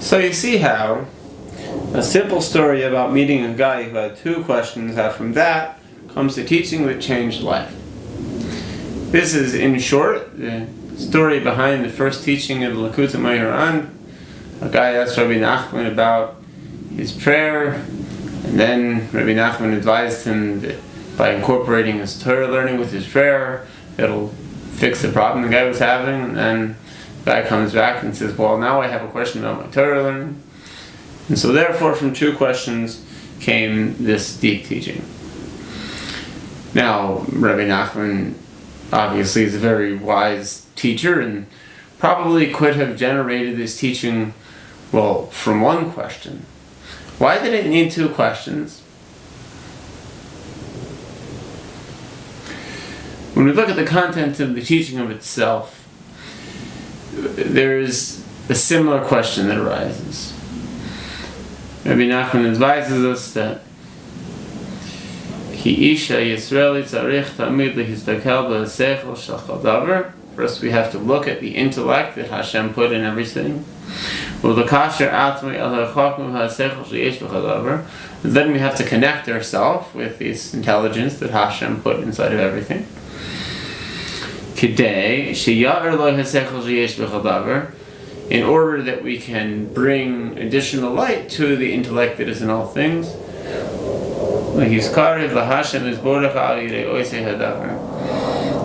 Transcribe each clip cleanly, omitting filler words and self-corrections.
So you see how a simple story about meeting a guy who had two questions, how from that comes the teaching that changed life. This is, in short, the story behind the first teaching of the Likutei Moharan. A guy asked Rabbi Nachman about his prayer, and then Rabbi Nachman advised him that by incorporating his Torah learning with his prayer, it'll fix the problem the guy was having. And then the guy comes back and says, well, now I have a question about my Torah learning. And so therefore, from two questions came this deep teaching. Now, Rabbi Nachman obviously is a very wise teacher and probably could have generated this teaching, well, from one question. Why did it need two questions? When we look at the content of the teaching of itself, there is a similar question that arises. Rabbi Nachman advises us that Ki isha Yisraeli tzarich tamid lehistakel b'seichel shel chol davar. First, we have to look at the intellect that Hashem put in everything. U'lekasher atmei el ha'chokma ha'seichel sheyesh b'chol davar. Then we have to connect ourselves with this intelligence that Hashem put inside of everything. Kidei sheya'er lo ha'seichel sheyesh b'chol davar. In order that we can bring additional light to the intellect that is in all things.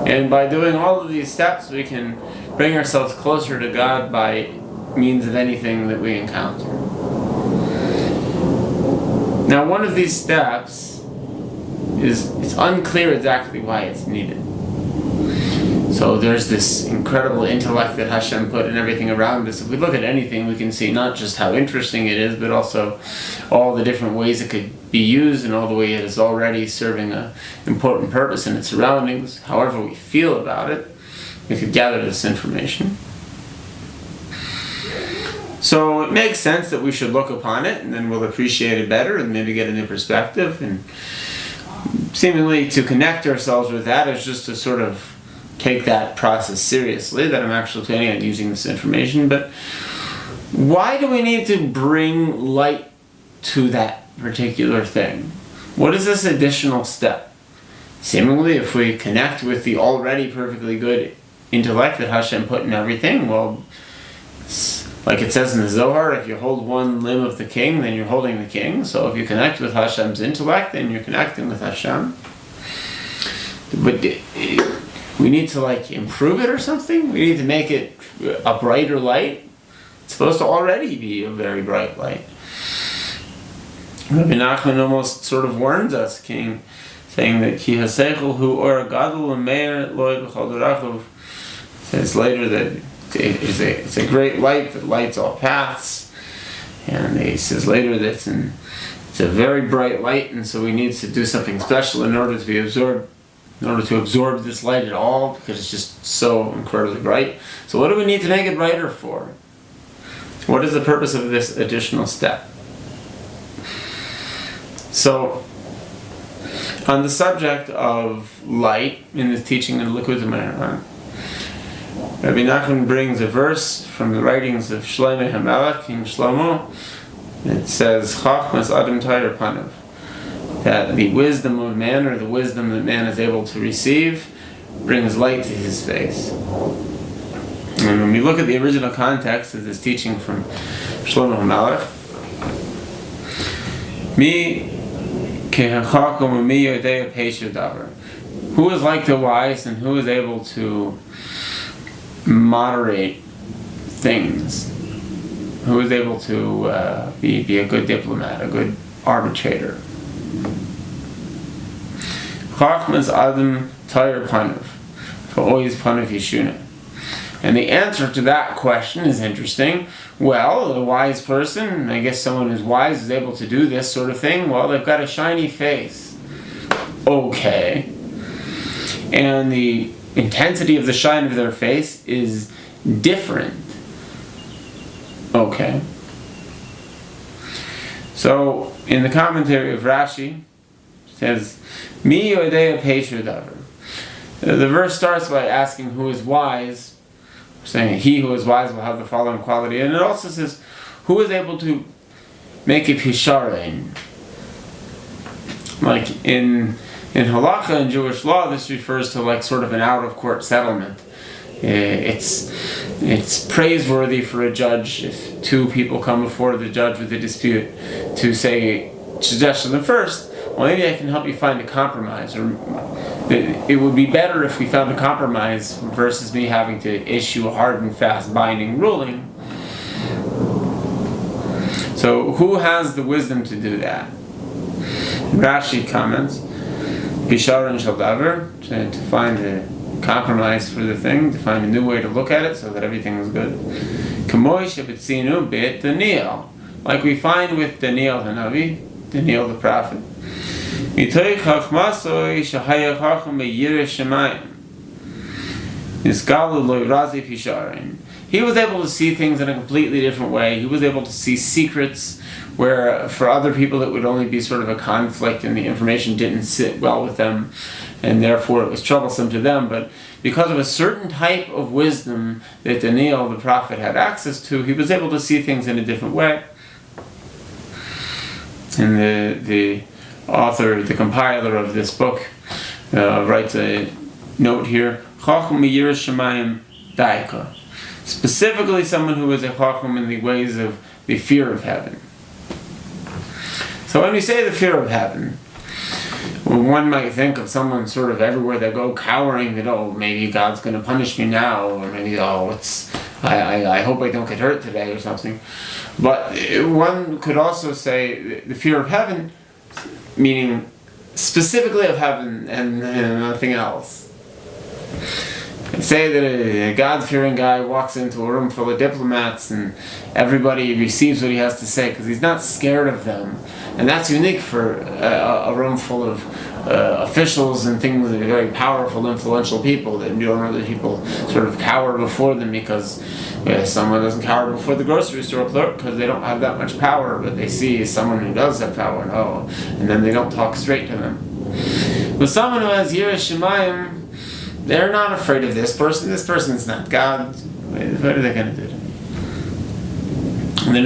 And by doing all of these steps, we can bring ourselves closer to God by means of anything that we encounter. Now, one of these steps it's unclear exactly why it's needed. So there's this incredible intellect that Hashem put in everything around us. If we look at anything, we can see not just how interesting it is, but also all the different ways it could be used and all the way it is already serving an important purpose in its surroundings. However we feel about it, we could gather this information. So it makes sense that we should look upon it, and then we'll appreciate it better and maybe get a new perspective. And seemingly to connect ourselves with that is just to sort of take that process seriously, that I'm actually planning on using this information. But why do we need to bring light to that particular thing? What is this additional step? Seemingly, if we connect with the already perfectly good intellect that Hashem put in everything, well, like it says in the Zohar, if you hold one limb of the king, then you're holding the king. So if you connect with Hashem's intellect, then you're connecting with Hashem. But we need to improve it or something? We need to make it a brighter light? It's supposed to already be a very bright light. Rabbi Nachman almost sort of warns us, saying that Ki haseichel hu or gadol u'meir loy b'chol derachav. Says later that it's a great light that lights all paths. And he says later that it's a very bright light, and so we need to do something special in order to absorb this light at all, because it's just so incredibly bright. So what do we need to make it brighter for? What is the purpose of this additional step? So, on the subject of light in the teaching of the Likutei Moharan, Rabbi Nachman brings a verse from the writings of Shlomo HaMelech, King Shlomo. It says, Chachmas Adam Tayr Panav, that the wisdom of man, or the wisdom that man is able to receive, brings light to his face. And when we look at the original context of this teaching from Shlomo HaMelech, who is like the wise and who is able to moderate things? Who is able to be a good diplomat, a good arbitrator? Chachmas Adam Tayr Panav, always Panav Yeshuna. And the answer to that question is interesting. Well, a wise person, I guess someone who's wise is able to do this sort of thing, well, they've got a shiny face. Okay. And the intensity of the shine of their face is different. Okay. So, in the commentary of Rashi, it says, Mi yodeya peishu davar. The verse starts by asking who is wise, saying he who is wise will have the following quality. And it also says, who is able to make a pisharein. Like in halacha and Jewish law, this refers to like sort of an out-of-court settlement. It's praiseworthy for a judge if two people come before the judge with a dispute to suggest to them first, well, maybe I can help you find a compromise, or it would be better if we found a compromise versus me having to issue a hard and fast binding ruling. So who has the wisdom to do that? Rashi comments, Pisharon shel davar, to find a compromise for the thing, to find a new way to look at it so that everything is good. Kamoi shebetzinu beit Daniel, like we find with Daniel the Navi, Daniel the prophet. Mitoich chachmasoi shehaya chacham beyireh shemayim. Nisgalu lo razi pisharim. He was able to see things in a completely different way. He was able to see secrets where for other people it would only be sort of a conflict and the information didn't sit well with them, and therefore it was troublesome to them. But because of a certain type of wisdom that Daniel the prophet had access to, he was able to see things in a different way. And the author, the compiler of this book, writes a note here, Chacham Yireh Shemayim Daika. Specifically someone who is a Chacham in the ways of the fear of heaven. So when we say the fear of heaven, one might think of someone sort of everywhere they go cowering that, oh, maybe God's going to punish me now, or maybe, I hope I don't get hurt today or something. But one could also say the fear of heaven, meaning specifically of heaven and nothing else. Say that a God-fearing guy walks into a room full of diplomats and everybody receives what he has to say because he's not scared of them. And that's unique for a room full of officials and things that are very powerful, influential people that other people sort of cower before them because someone doesn't cower before the grocery store clerk because they don't have that much power, but they see someone who does have power and then they don't talk straight to them. But someone who has Yireh Shemayim, they're not afraid of this person. This person's not God. What are they going to do to me?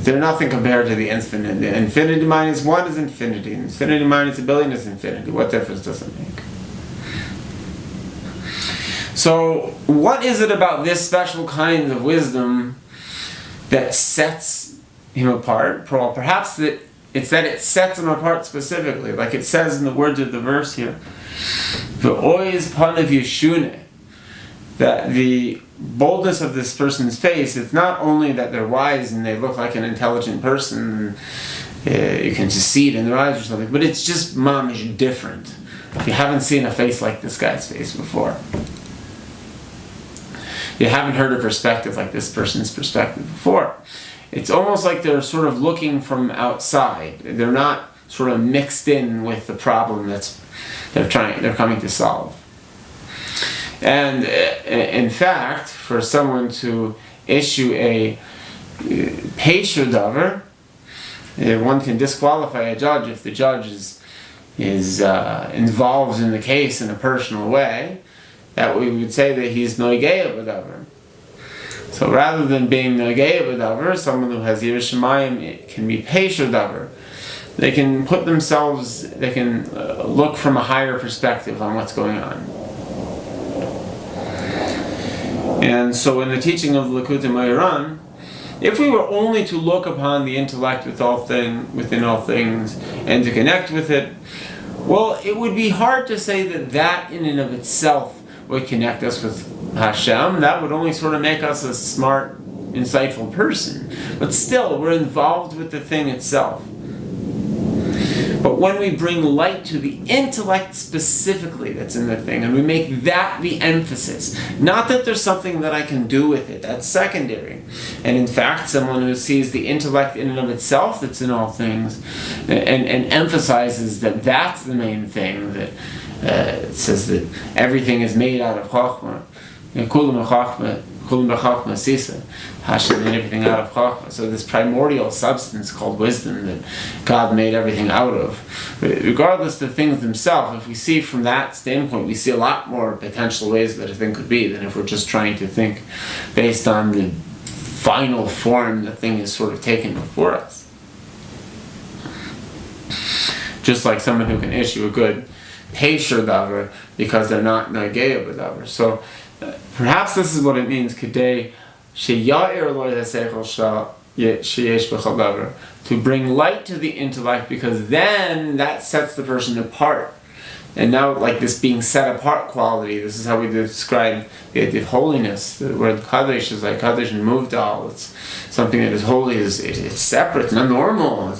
They're nothing compared to the infinite. The infinity minus one is infinity. Infinity minus a billion is infinity. What difference does it make? So, what is it about this special kind of wisdom that sets him apart? Perhaps it's that it sets him apart specifically, like it says in the words of the verse here. V'oiz panav yeshuneh, that the boldness of this person's face, it's not only that they're wise and they look like an intelligent person, you can just see it in their eyes or something, but it's just mamish different. You haven't seen a face like this guy's face before. You haven't heard a perspective like this person's perspective before. It's almost like they're sort of looking from outside. They're not sort of mixed in with the problem they're coming to solve. And in fact, for someone to issue a pesher davar, one can disqualify a judge if the judge is involved in the case in a personal way. That we would say that he's noigei b'davar. So rather than being noigei b'davar, someone who has Yireh Shemayim, it can be pesher davar. They can put themselves, they can look from a higher perspective on what's going on. And so in the teaching of Likutei Moharan, if we were only to look upon the intellect within all things and to connect with it, well, it would be hard to say that in and of itself would connect us with Hashem. That would only sort of make us a smart, insightful person. But still, we're involved with the thing itself. But when we bring light to the intellect specifically that's in the thing, and we make that the emphasis, not that there's something that I can do with it, that's secondary. And in fact, someone who sees the intellect in and of itself that's in all things, and emphasizes that that's the main thing, that it says that everything is made out of Chachma, Kulam b'Chachma Sisa, Hashem made everything out of Chachma. So this primordial substance called wisdom that God made everything out of. Regardless of the things themselves, if we see from that standpoint, we see a lot more potential ways that a thing could be than if we're just trying to think based on the final form the thing is sort of taken before us. Just like someone who can issue a good Pesher davar because they're not Nageya b'davar. So perhaps this is what it means, Kedei sheyair lo yaseichel sheyesh b'chol davar, to bring light to the intellect, because then that sets the person apart. And now, like this being set apart quality, this is how we describe the idea of holiness. The word Kaddish is like Kaddish and Muvdal. It's something that is holy, it's separate, it's not normal.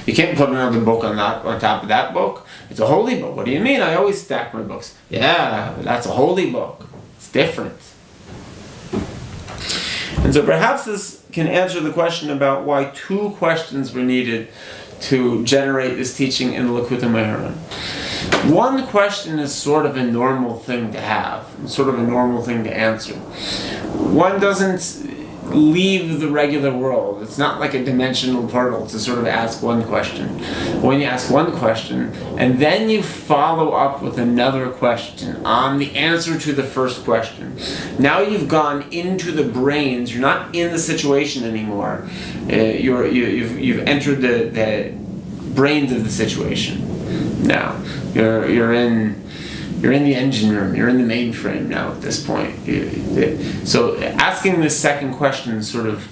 You can't put another book on top of that book. It's a holy book. What do you mean? I always stack my books. Yeah, but that's a holy book. It's different. And so perhaps this can answer the question about why 2 questions were needed to generate this teaching in the Likutei Moharan. One question is sort of a normal thing to have, sort of a normal thing to answer. One doesn't leave the regular world. It's not like a dimensional portal to sort of ask one question. When you ask one question, and then you follow up with another question on the answer to the first question, now you've gone into the brains. You're not in the situation anymore. You've entered the brains of the situation. Now you're in the engine room. You're in the mainframe now at this point. So asking this second question sort of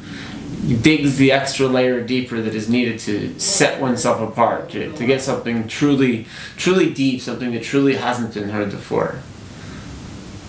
digs the extra layer deeper that is needed to set oneself apart, to get something truly deep, something that truly hasn't been heard before.